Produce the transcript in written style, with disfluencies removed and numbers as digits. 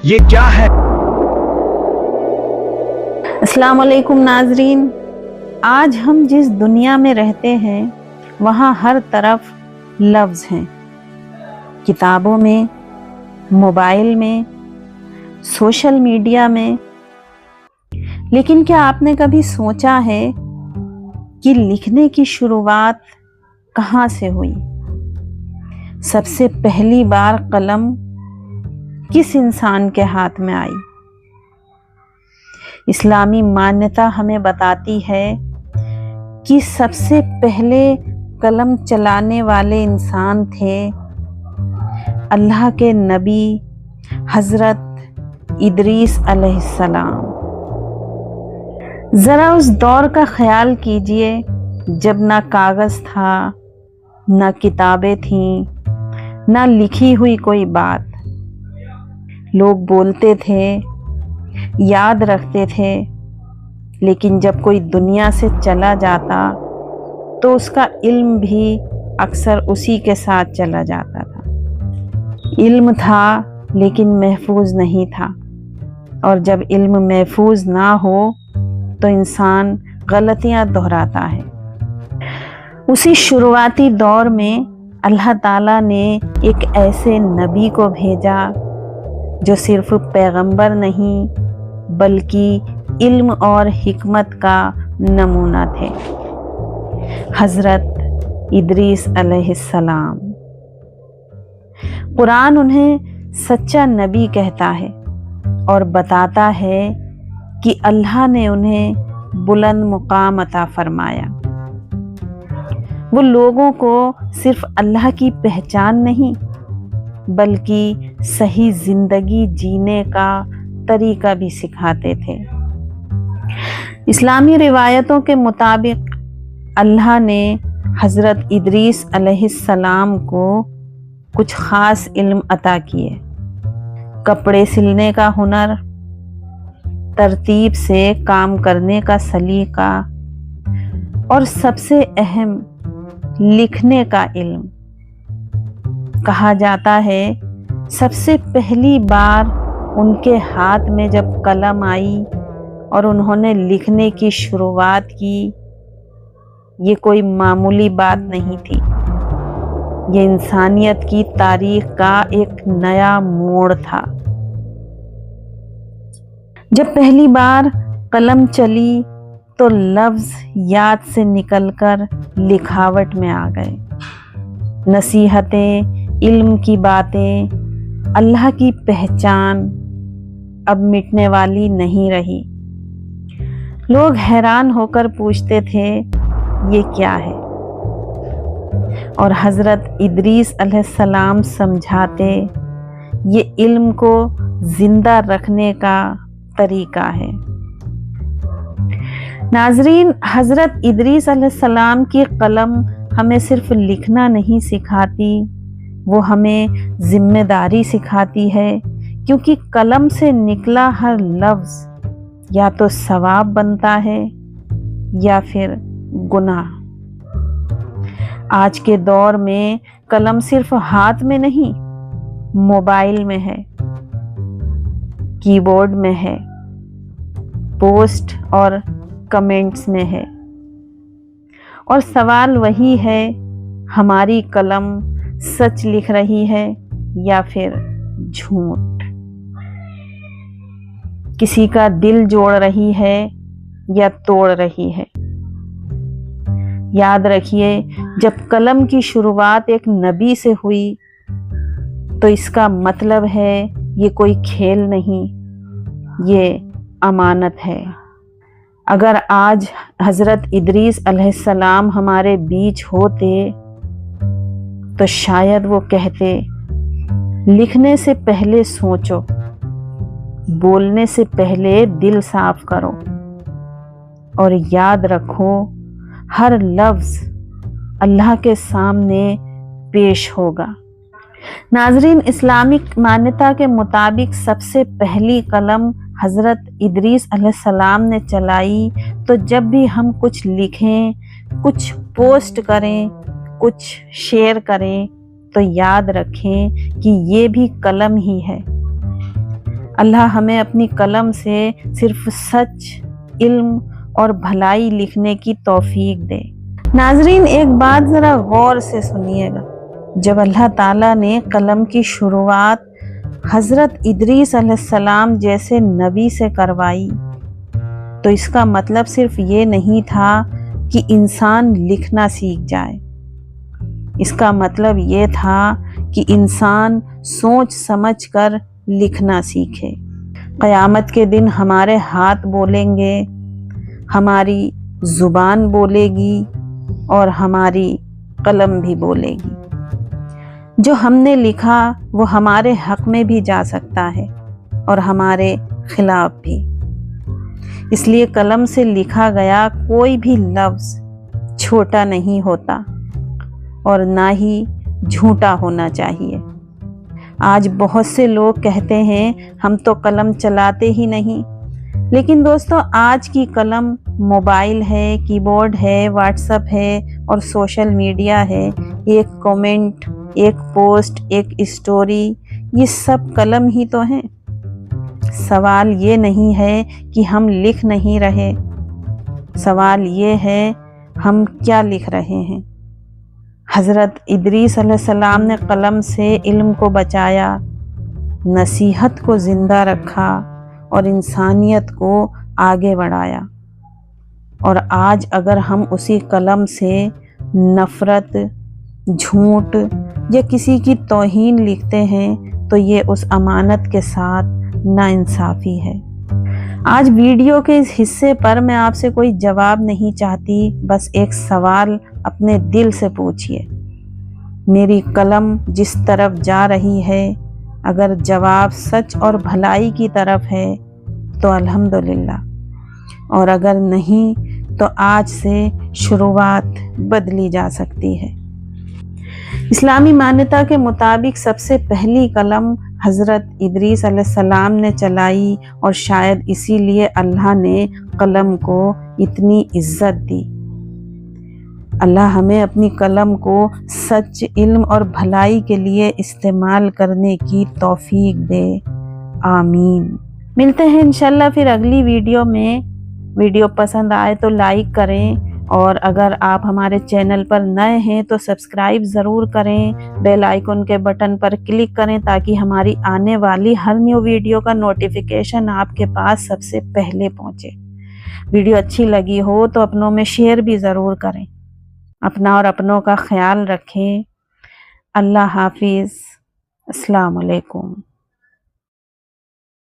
یہ کیا ہے؟ السلام علیکم ناظرین، آج ہم جس دنیا میں رہتے ہیں وہاں ہر طرف لفظ ہیں، کتابوں میں، موبائل میں، سوشل میڈیا میں۔ لیکن کیا آپ نے کبھی سوچا ہے کہ لکھنے کی شروعات کہاں سے ہوئی؟ سب سے پہلی بار قلم کس انسان کے ہاتھ میں آئی؟ اسلامی مانیتا ہمیں بتاتی ہے کہ سب سے پہلے قلم چلانے والے انسان تھے اللہ کے نبی حضرت ادریس علیہ السلام۔ ذرا اس دور کا خیال کیجئے جب نہ کاغذ تھا، نہ کتابیں تھیں، نہ لکھی ہوئی کوئی بات۔ لوگ بولتے تھے، یاد رکھتے تھے، لیکن جب کوئی دنیا سے چلا جاتا تو اس کا علم بھی اکثر اسی کے ساتھ چلا جاتا تھا۔ علم تھا لیکن محفوظ نہیں تھا، اور جب علم محفوظ نہ ہو تو انسان غلطیاں دہراتا ہے۔ اسی شروعاتی دور میں اللہ تعالیٰ نے ایک ایسے نبی کو بھیجا جو صرف پیغمبر نہیں بلکہ علم اور حکمت کا نمونہ تھے، حضرت ادریس علیہ السلام۔ قرآن انہیں سچا نبی کہتا ہے اور بتاتا ہے کہ اللہ نے انہیں بلند مقام عطا فرمایا۔ وہ لوگوں کو صرف اللہ کی پہچان نہیں بلکہ صحیح زندگی جینے کا طریقہ بھی سکھاتے تھے۔ اسلامی روایتوں کے مطابق اللہ نے حضرت ادریس علیہ السلام کو کچھ خاص علم عطا کیے۔ کپڑے سلنے کا ہنر، ترتیب سے کام کرنے کا سلیقہ، اور سب سے اہم لکھنے کا علم۔ کہا جاتا ہے سب سے پہلی بار ان کے ہاتھ میں جب قلم آئی اور انہوں نے لکھنے کی شروعات کی، یہ کوئی معمولی بات نہیں تھی، یہ انسانیت کی تاریخ کا ایک نیا موڑ تھا۔ جب پہلی بار قلم چلی تو لفظ یاد سے نکل کر لکھاوٹ میں آ گئے۔ نصیحتیں، علم کی باتیں، اللہ کی پہچان اب مٹنے والی نہیں رہی۔ لوگ حیران ہو کر پوچھتے تھے یہ کیا ہے؟ اور حضرت ادریس علیہ السلام سمجھاتے یہ علم کو زندہ رکھنے کا طریقہ ہے۔ ناظرین، حضرت ادریس علیہ السلام کی قلم ہمیں صرف لکھنا نہیں سکھاتی، وہ ہمیں ذمہ داری سکھاتی ہے، کیونکہ قلم سے نکلا ہر لفظ یا تو ثواب بنتا ہے یا پھر گناہ۔ آج کے دور میں قلم صرف ہاتھ میں نہیں، موبائل میں ہے، کی بورڈ میں ہے، پوسٹ اور کمنٹس میں ہے، اور سوال وہی ہے، ہماری قلم سچ لکھ رہی ہے یا پھر جھوٹ؟ کسی کا دل جوڑ رہی ہے یا توڑ رہی ہے؟ یاد رکھیے، جب قلم کی شروعات ایک نبی سے ہوئی تو اس کا مطلب ہے یہ کوئی کھیل نہیں، یہ امانت ہے۔ اگر آج حضرت ادریس علیہ السلام ہمارے بیچ ہوتے تو شاید وہ کہتے، لکھنے سے پہلے سوچو، بولنے سے پہلے دل صاف کرو، اور یاد رکھو ہر لفظ اللہ کے سامنے پیش ہوگا۔ ناظرین، اسلامک مانیتا کے مطابق سب سے پہلی قلم حضرت ادریس علیہ السلام نے چلائی، تو جب بھی ہم کچھ لکھیں، کچھ پوسٹ کریں، کچھ شیئر کریں تو یاد رکھیں کہ یہ بھی قلم ہی ہے۔ اللہ ہمیں اپنی قلم سے صرف سچ، علم اور بھلائی لکھنے کی توفیق دے۔ ناظرین، ایک بات ذرا غور سے سنیے گا۔ جب اللہ تعالیٰ نے قلم کی شروعات حضرت ادریس علیہ السلام جیسے نبی سے کروائی تو اس کا مطلب صرف یہ نہیں تھا کہ انسان لکھنا سیکھ جائے۔ اس کا مطلب یہ تھا کہ انسان سوچ سمجھ کر لکھنا سیکھے۔ قیامت کے دن ہمارے ہاتھ بولیں گے، ہماری زبان بولے گی اور ہماری قلم بھی بولے گی۔ جو ہم نے لکھا وہ ہمارے حق میں بھی جا سکتا ہے اور ہمارے خلاف بھی۔ اس لیے قلم سے لکھا گیا کوئی بھی لفظ چھوٹا نہیں ہوتا اور نہ ہی جھوٹا ہونا چاہیے۔ آج بہت سے لوگ کہتے ہیں ہم تو قلم چلاتے ہی نہیں، لیکن دوستو آج کی قلم موبائل ہے، کی بورڈ ہے، واٹس ایپ ہے اور سوشل میڈیا ہے۔ ایک کومنٹ، ایک پوسٹ، ایک اسٹوری، یہ سب قلم ہی تو ہیں۔ سوال یہ نہیں ہے کہ ہم لکھ نہیں رہے، سوال یہ ہے ہم کیا لکھ رہے ہیں۔ حضرت ادریس علیہ السلام نے قلم سے علم کو بچایا، نصیحت کو زندہ رکھا اور انسانیت کو آگے بڑھایا۔ اور آج اگر ہم اسی قلم سے نفرت، جھوٹ یا کسی کی توہین لکھتے ہیں تو یہ اس امانت کے ساتھ ناانصافی ہے۔ آج ویڈیو کے اس حصے پر میں آپ سے کوئی جواب نہیں چاہتی، بس ایک سوال اپنے دل سے پوچھئے۔ میری قلم جس طرف جا رہی ہے، اگر جواب سچ اور بھلائی کی طرف ہے تو الحمدللہ، اور اگر نہیں تو آج سے شروعات بدلی جا سکتی ہے۔ اسلامی مانیتا کے مطابق سب سے پہلی قلم حضرت ادریس علیہ السلام نے چلائی اور شاید اسی لیے اللہ نے قلم کو اتنی عزت دی۔ اللہ ہمیں اپنی قلم کو سچ، علم اور بھلائی کے لیے استعمال کرنے کی توفیق دے، آمین۔ ملتے ہیں انشاءاللہ پھر اگلی ویڈیو میں۔ ویڈیو پسند آئے تو لائک کریں، اور اگر آپ ہمارے چینل پر نئے ہیں تو سبسکرائب ضرور کریں، بیل آئیکن کے بٹن پر کلک کریں تاکہ ہماری آنے والی ہر نیو ویڈیو کا نوٹیفیکیشن آپ کے پاس سب سے پہلے پہنچے۔ ویڈیو اچھی لگی ہو تو اپنوں میں شیئر بھی ضرور کریں۔ اپنا اور اپنوں کا خیال رکھیں۔ اللہ حافظ۔ السلام علیکم۔